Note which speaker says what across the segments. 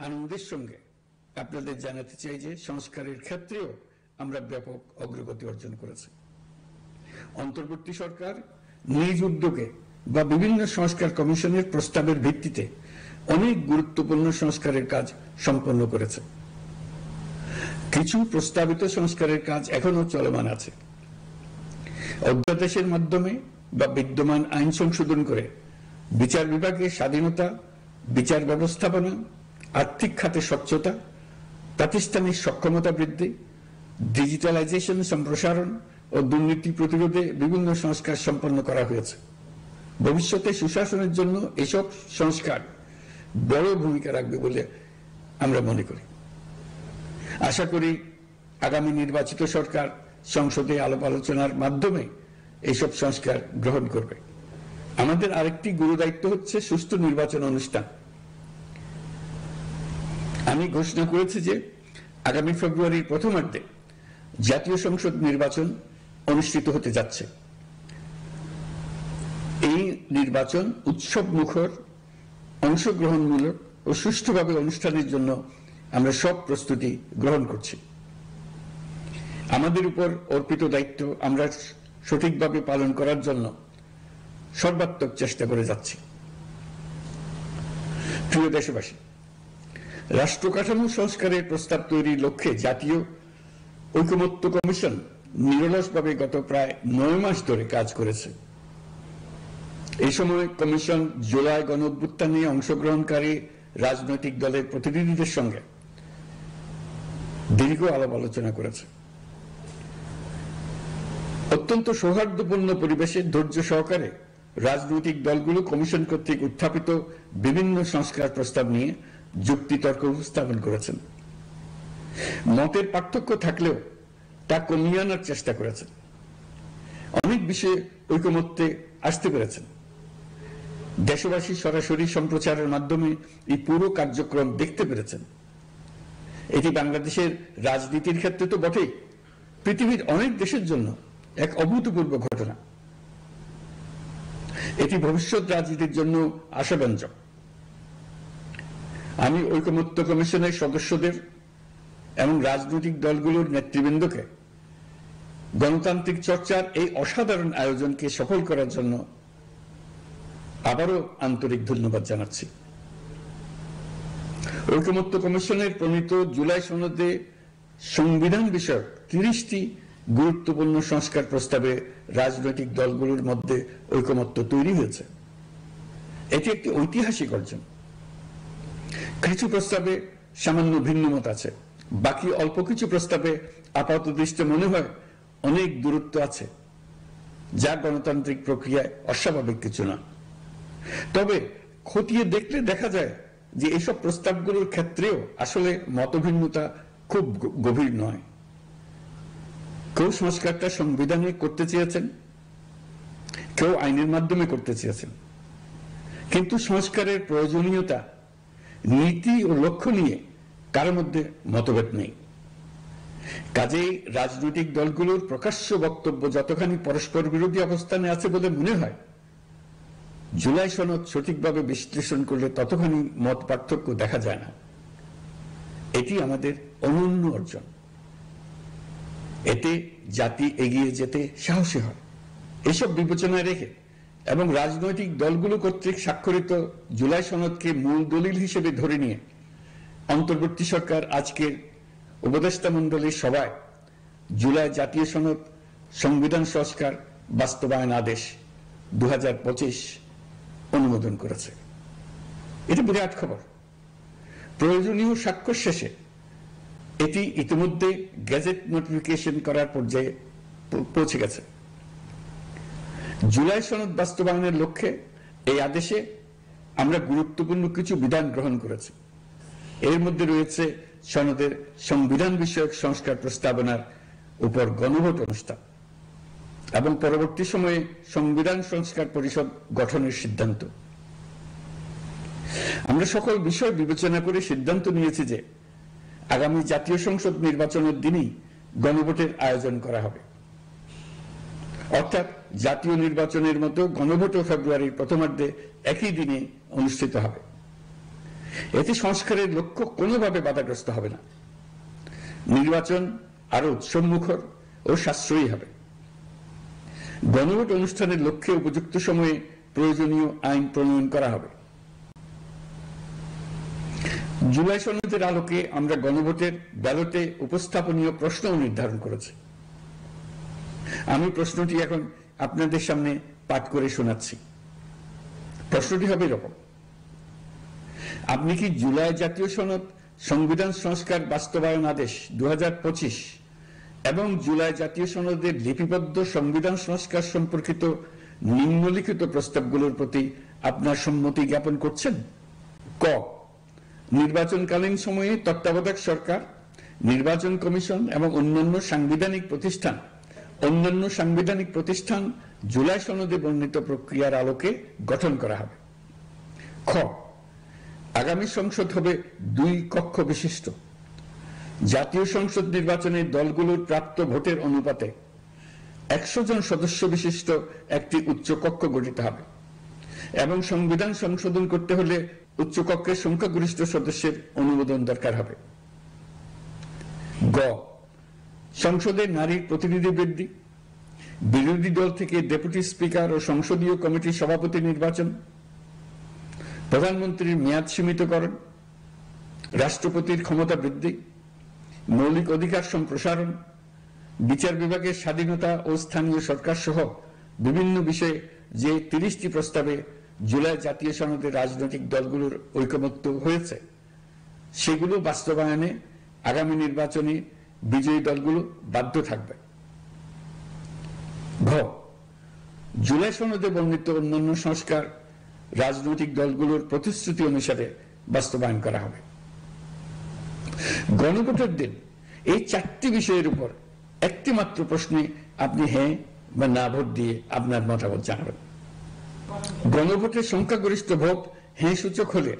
Speaker 1: আনন্দের সঙ্গে আপনাদের জানাতে চাই যে সংস্কারের ক্ষেত্রেও আমরা ব্যাপক অগ্রগতি অর্জন করেছি। অন্তর্বর্তী সরকার নিজ উদ্যোগে বা বিভিন্ন সংস্কার কমিশনের প্রস্তাবের ভিত্তিতে অনেক গুরুত্বপূর্ণ সংস্কারের কাজ সম্পন্ন করেছে। কিছু প্রস্তাবিত সংস্কারের কাজ এখনো চলমান আছে। অধ্যাদেশের মাধ্যমে বা বিদ্যমান আইন সংশোধন করে বিচার বিভাগের স্বাধীনতা, বিচার ব্যবস্থাপনা, আর্থিক খাতে স্বচ্ছতা, প্রাতিষ্ঠানিক সক্ষমতা বৃদ্ধি, ডিজিটালাইজেশন সম্প্রসারণ ও দুর্নীতি প্রতিরোধে বিভিন্ন সংস্কার সম্পন্ন করা হয়েছে। ভবিষ্যতে সুশাসনের জন্য এসব সংস্কার বড় ভূমিকা রাখবে বলে আমরা মনে করি। আশা করি আগামী নির্বাচিত সরকার সংসদে আলাপ আলোচনার মাধ্যমে এইসব সংস্কার গ্রহণ করবে। আমাদের আরেকটি গুরু দায়িত্ব হচ্ছে সুষ্ঠু নির্বাচন অনুষ্ঠান। আমি ঘোষণা করেছি যে আগামী ফেব্রুয়ারির প্রথমার্ধে জাতীয় সংসদ নির্বাচন অনুষ্ঠিত হতে যাচ্ছে। এই নির্বাচন উৎসব মুখর, অংশগ্রহণমূলক ও সুষ্ঠুভাবে অনুষ্ঠানের জন্য আমরা সব প্রস্তুতি গ্রহণ করছি। আমাদের উপর অর্পিত দায়িত্ব আমরা সঠিকভাবে পালন করার জন্য সর্বাত্মক চেষ্টা করে যাচ্ছি। প্রিয় দেশবাসী, রাষ্ট্র কাঠামো সংস্কারের প্রস্তাব তৈরির লক্ষ্যে জাতীয় ঐকমত্য কমিশন নিরলসভাবে গত প্রায় 9 মাস ধরে কাজ করেছে। এই সময় কমিশন জুলাই গণঅভ্যুত্থানে অংশগ্রহণকারী রাজনৈতিক দলের প্রতিনিধিদের সঙ্গে দীর্ঘ আলাপ আলোচনা করেছে। অত্যন্ত সৌহার্দ্যপূর্ণ পরিবেশে ধৈর্য সহকারে রাজনৈতিক দলগুলো কমিশন কর্তৃক উত্থাপিত বিভিন্ন সংস্কার প্রস্তাব নিয়ে যুক্তিতর্ক উপস্থাপন করেছেন। মতের পার্থক্য থাকলেও তা কমিয়ে আনার চেষ্টা করেছেন। অনেক বিষয়ে ঐকমত্যে আসতে পেরেছেন। দেশবাসী সরাসরি সম্প্রচারের মাধ্যমে এই পুরো কার্যক্রম দেখতে পেরেছেন। এটি বাংলাদেশের রাজনীতির ক্ষেত্রে তো বটেই, পৃথিবীর অনেক দেশের জন্য এক অভূতপূর্ব ঘটনা। এটি ভবিষ্যৎ রাজনীতির জন্য আশাব্যঞ্জক। আমি ঐকমত্য কমিশনের সদস্যদের এবং রাজনৈতিক দলগুলোর নেতৃবৃন্দকে গণতান্ত্রিক চর্চার এই অসাধারণ আয়োজনকে সফল করার জন্য আবারও আন্তরিক ধন্যবাদ জানাচ্ছি। ঐকমত্য কমিশনের প্রণীত জুলাই সনদে সংবিধান বিষয়ক 30টি গুরুত্বপূর্ণ সংস্কার প্রস্তাবে রাজনৈতিক দলগুলোর মধ্যে ঐকমত্য তৈরি হয়েছে। এটি একটি ঐতিহাসিক অর্জন। কিছু প্রস্তাবে সামান্য ভিন্নমত আছে, বাকি অল্প কিছু প্রস্তাবে আপাত দৃষ্টে মনে হয় অনেক দূরত্ব আছে, যা গণতান্ত্রিক প্রক্রিয়ায় অস্বাভাবিক কিছু না। তবে খতিয়ে দেখলে দেখা যায় যে এসব প্রস্তাবগুলোর ক্ষেত্রেও আসলে মতভিন্নতা খুব গভীর নয়। কেউ সংস্কারটা সংবিধানে করতে চেয়েছেন, কেউ আইনের মাধ্যমে করতে চেয়েছেন, কিন্তু সংস্কারের প্রয়োজনীয়তা, নীতি ও লক্ষ্য নিয়ে কারোর মধ্যে মতভেদ নেই। কাজেই রাজনৈতিক দলগুলোর প্রকাশ্য বক্তব্য যতখানি পরস্পর বিরোধী অবস্থানে আছে বলে মনে হয়, জুলাই সনদ সঠিকভাবে বিশ্লেষণ করলে ততখানি মত পার্থক্য দেখা যায় না। এটি আমাদের অনন্য অর্জন। এতে জাতি এগিয়ে যেতে সাহসী হয়। এসব বিবেচনায় রেখে এবং রাজনৈতিক দলগুলো কর্তৃক স্বাক্ষরিত জুলাই সনদকে মূল দলিল হিসেবে ধরে নিয়ে অন্তর্বর্তী সরকার আজকের উপদেষ্টা মণ্ডলীর সভায় জুলাই জাতীয় সনদ সংবিধান সংস্কার বাস্তবায়ন আদেশ 2025 অনুমোদন করেছে। এটি বিরাট খবর। প্রয়োজনীয় স্বাক্ষর শেষে এটি ইতিমধ্যে গেজেট নোটিফিকেশন করার পর্যায়ে পৌঁছে গেছে। জুলাই সনদ বাস্তবায়নের লক্ষ্যে এই আদেশে আমরা গুরুত্বপূর্ণ কিছু বিধান গ্রহণ করেছি। এর মধ্যে রয়েছে সনদের সংবিধান বিষয়ক সংস্কার প্রস্তাবনার উপর গণভোট অনুষ্ঠান এবং পরবর্তী সময়ে সংবিধান সংস্কার পরিষদ গঠনের সিদ্ধান্ত। আমরা সকল বিষয় বিবেচনা করে সিদ্ধান্ত নিয়েছি যে আগামী জাতীয় সংসদ নির্বাচনের দিনই গণভোটের আয়োজন করা হবে। অর্থাৎ জাতীয় নির্বাচনের মতো গণভোটও ফেব্রুয়ারির প্রথমার্ধে একই দিনে অনুষ্ঠিত হবে। এতে সংস্কারের লক্ষ্য কোনোভাবে বাধাগ্রস্ত হবে না। নির্বাচন আরো উৎসবমুখর ও সাশ্রয়ী হবে। গণভোট অনুষ্ঠানের লক্ষ্যে উপযুক্ত সময়ে প্রয়োজনীয় আইন প্রণয়ন করা হবে। জুলাই সনদের আলোকে আমরা গণভোটের ব্যালটে উপস্থাপনীয় প্রশ্ন নির্ধারণ করেছি। আমি প্রশ্নটি এখন আপনাদের সামনে পাঠ করে শোনাচ্ছি। প্রশ্নটি হবে এরকম: আপনি কি জুলাই জাতীয় সনদ সংবিধান সংস্কার বাস্তবায়ন আদেশ 2025 এবং জুলাই জাতীয় সনদের লিপিবদ্ধ সংবিধান সংস্কার সম্পর্কিত নিম্নলিখিত প্রস্তাবগুলোর প্রতি আপনার সম্মতি জ্ঞাপন করছেন? ক, নির্বাচনকালীন সময়ে তত্ত্বাবধায়ক সরকার, নির্বাচন কমিশন এবং অন্যান্য সাংবিধানিক প্রতিষ্ঠান জুলাই সনদে বর্ণিত প্রক্রিয়ার আলোকে গঠন করা হবে। খ, আগামী সংসদ হবে 2 কক্ষ বিশিষ্ট। জাতীয় সংসদ নির্বাচনে দলগুলোর প্রাপ্ত ভোটের অনুপাতে 100 জন সদস্য বিশিষ্ট একটি উচ্চকক্ষ গঠিত হবে এবং সংবিধান সংশোধন করতে হলে উচ্চকক্ষের সংখ্যাগরিষ্ঠ সদস্যের অনুমোদন দরকার হবে। গ, সংসদে নারীর প্রতিনিধি বৃদ্ধি, বিরোধী দল থেকে ডেপুটি স্পিকার ও সংসদীয় কমিটির সভাপতি নির্বাচন, প্রধানমন্ত্রীর মেয়াদ সীমিতকরণ, রাষ্ট্রপতির ক্ষমতা বৃদ্ধি, মৌলিক অধিকার সম্প্রসারণ, বিচার বিভাগের স্বাধীনতা ও স্থানীয় সরকার সহ বিভিন্ন বিষয়ে যে 30টি প্রস্তাবে জুলাই জাতীয় সনদে রাজনৈতিক দলগুলোর ঐকমত্য হয়েছে সেগুলো বাস্তবায়নে আগামী নির্বাচনে বিজয়ী দলগুলো বাধ্য থাকবে। ঘ, জুলাই সনদে বর্ণিত অন্যান্য সংস্কার রাজনৈতিক দলগুলোর প্রতিশ্রুতি অনুসারে বাস্তবায়ন করা হবে। গণভোটের দিন এই 4টি বিষয়ের উপর একটি মাত্র প্রশ্নে আপনি হ্যাঁ বা না ভোট দিয়ে আপনার মতামত জানাবেন। গণভোটের সংখ্যাগরিষ্ঠ ভোট হ্যাঁ সূচক হলে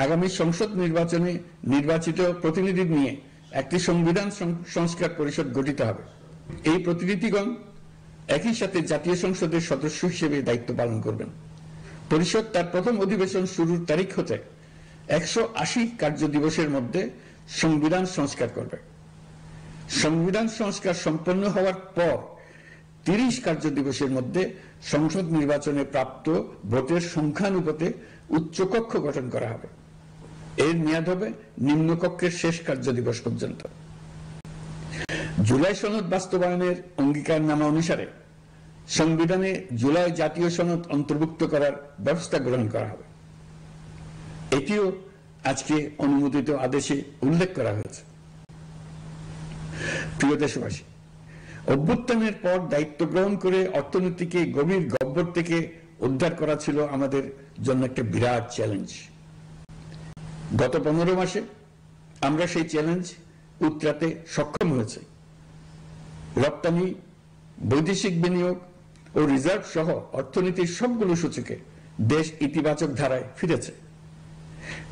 Speaker 1: আগামী সংসদ নির্বাচনে নির্বাচিত প্রতিনিধি নিয়ে একটি সংবিধান সংস্কার পরিষদ গঠিত হবে। এই প্রতিনিধিগণ একই সাথে জাতীয় সংসদের সদস্য হিসেবে দায়িত্ব পালন করবেন। পরিষদ তার প্রথম অধিবেশন শুরুর তারিখ হতে 180 কার্য দিবসের মধ্যে সংবিধান সংস্কার করবে। সংবিধান সংস্কার সম্পন্ন হওয়ার পর 30 কার্য দিবসের মধ্যে সংসদ নির্বাচনে প্রাপ্ত ভোটের সংখ্যানুপাতে উচ্চকক্ষ গঠন করা হবে। এর মেয়াদ হবে নিম্নকক্ষের শেষ কার্য দিবস পর্যন্ত। জুলাই সনদ বাস্তবায়নের অঙ্গীকারনামা অনুসারে সংবিধানে জুলাই জাতীয় সনদ অন্তর্ভুক্ত করার ব্যবস্থা গ্রহণ করা হবে। এটিও আজকে অনুমোদিত আদেশে উল্লেখ করা হয়েছে। প্রিয় দেশবাসী, অভ্যুত্থানের পর দায়িত্ব গ্রহণ করে অর্থনীতিকে গভীর গহ্বর থেকে উদ্ধার করা ছিল আমাদের জন্য একটা বিরাট চ্যালেঞ্জ। গত 15 মাসে আমরা সেই চ্যালেঞ্জ উতরাতে সক্ষম হয়েছে। রপ্তানি, বৈদেশিক বিনিয়োগ ও রিজার্ভ সহ অর্থনীতির সবগুলো সূচকে দেশ ইতিবাচক ধারায় ফিরেছে।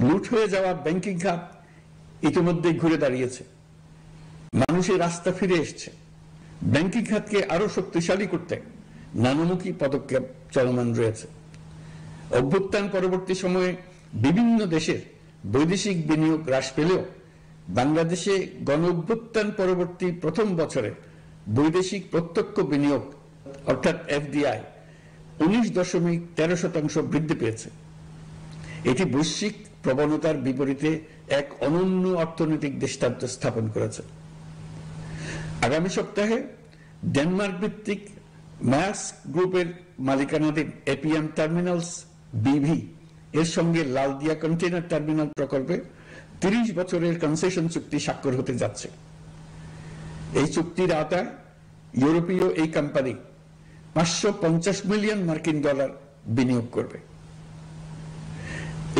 Speaker 1: লুট হয়ে যাওয়া ব্যাংকিং খাত ইতিমধ্যে ঘুরে দাঁড়িয়েছে। মানুষের রাস্তা ফিরে এসছে। ব্যাংকিং খাতকে আরো শক্তিশালী করতে নানামুখী পদক্ষেপ চলমান রয়েছে। অভ্যুত্থান পরবর্তী সময়ে বিভিন্ন দেশের বৈদেশিক বিনিয়োগ হ্রাস পেলেও বাংলাদেশে গণ অভ্যুত্থান পরবর্তী প্রথম বছরে বৈদেশিক প্রত্যক্ষ বিনিয়োগ অর্থাৎ এফডিআই 19.13% বৃদ্ধি পেয়েছে। এটি বৈশ্বিক প্রবণতার বিপরীতে এক অনন্য অর্থনৈতিক দৃষ্টান্ত স্থাপন করেছে। আগামী সপ্তাহে ডেনমার্ক ভিত্তিক মায়ার্স গ্রুপের মালিকানাধীন এপিএম টার্মিনালস বিভি এর সঙ্গে লালদিয়া কন্টেইনার টার্মিনাল প্রকল্পে 30 বছরের কনসেশন চুক্তি স্বাক্ষর হতে যাচ্ছে। এই চুক্তির আওতায় ইউরোপীয় এই কোম্পানি $550 মিলিয়ন বিনিয়োগ করবে।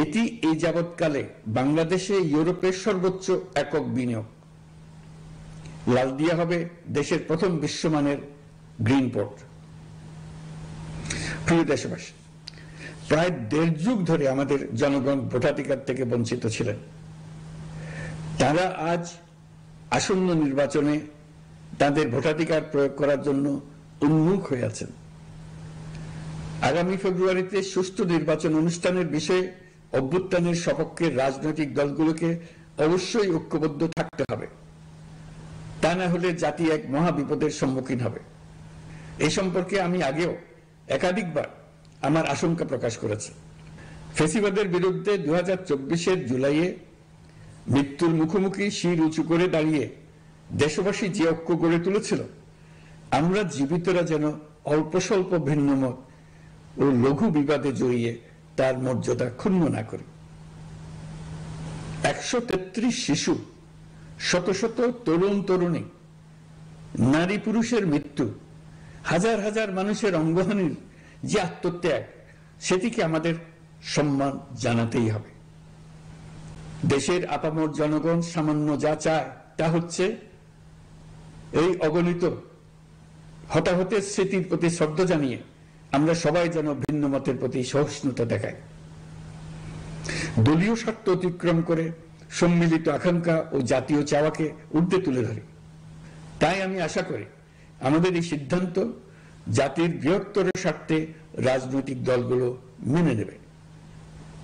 Speaker 1: এটি এই যাবৎকালে বাংলাদেশে ইউরোপের সর্বোচ্চ একক বিনিয়োগ। লালদিয়া হবে দেশের প্রথম বিশ্বমানের গ্রিন পোর্ট। প্রিয় দেশবাসী, প্রায় 1.5 যুগ ধরে আমাদের জনগণ ভোটাধিকার থেকে বঞ্চিত ছিলেন। তারা আজ আসন্ন নির্বাচনে তাদের ভোটাধিকার প্রয়োগ করার জন্য উন্মুখ হয়ে আছেন। আগামী ফেব্রুয়ারিতে সুষ্ঠু নির্বাচন অনুষ্ঠানের বিষয়ে অভ্যুত্থানের সপক্ষে রাজনৈতিক দলগুলোকে অবশ্যই ঐক্যবদ্ধ থাকতে হবে, তা না হলে জাতি এক মহা বিপদের সম্মুখীন হবে। এই সম্পর্কে আমি আগেও একাধিকবার আমার আশঙ্কা প্রকাশ করেছি। ফ্যাসিবাদের বিরুদ্ধে 2024-এর জুলাইয়ে মৃত্যুর মুখোমুখি শির উঁচু করে দাঁড়িয়ে দেশবাসী যে ঐক্য গড়ে তুলেছিল, আমরা জীবিতরা যেন অল্প স্বল্প ভিন্নমত ও লঘু বিবাদে জড়িয়ে তার মর্যাদা ক্ষুণ্ণ না করি। 133 শিশু, শত শত তরুণ তরুণী, নারী পুরুষের মৃত্যু, হাজার হাজার মানুষের অঙ্গহানির যে আত্মত্যাগ, সেটিকে আমাদের সম্মান জানাতেই হবে। দেশের আপামর জনগণ সামান্য যা চায় তা হচ্ছে এই অগণিত হতাহতের স্মৃতির প্রতি শ্রদ্ধা জানিয়ে আমরা সবাই যেন ভিন্ন মতের প্রতি সহিষ্ণুতা দেখাই, দলীয় স্বার্থ অতিক্রম করে সম্মিলিত আকাঙ্ক্ষা ও জাতীয় চাওয়াকে ঊর্ধ্বে তুলে ধরি। তাই আমি আশা করি আমাদের এই সিদ্ধান্ত জাতির বৃহত্তর স্বার্থে রাজনৈতিক দলগুলো মেনে নেবে।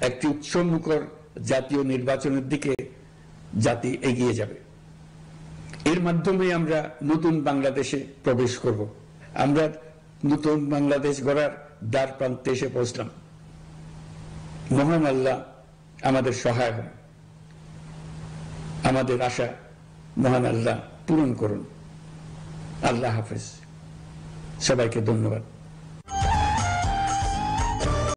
Speaker 1: একটি উৎসবমুখর জাতীয় নির্বাচনের দিকে জাতি এগিয়ে যাবে। এর মাধ্যমে আমরা নতুন বাংলাদেশে প্রবেশ করব। আমরা নতুন বাংলাদেশ গড়ার দ্বার প্রান্তে এসে পৌঁছলাম। মহান আল্লাহ আমাদের সহায় হন। আমাদের আশা মহান আল্লাহ পূরণ করুন। আল্লাহ হাফেজ। সবাইকে ধন্যবাদ।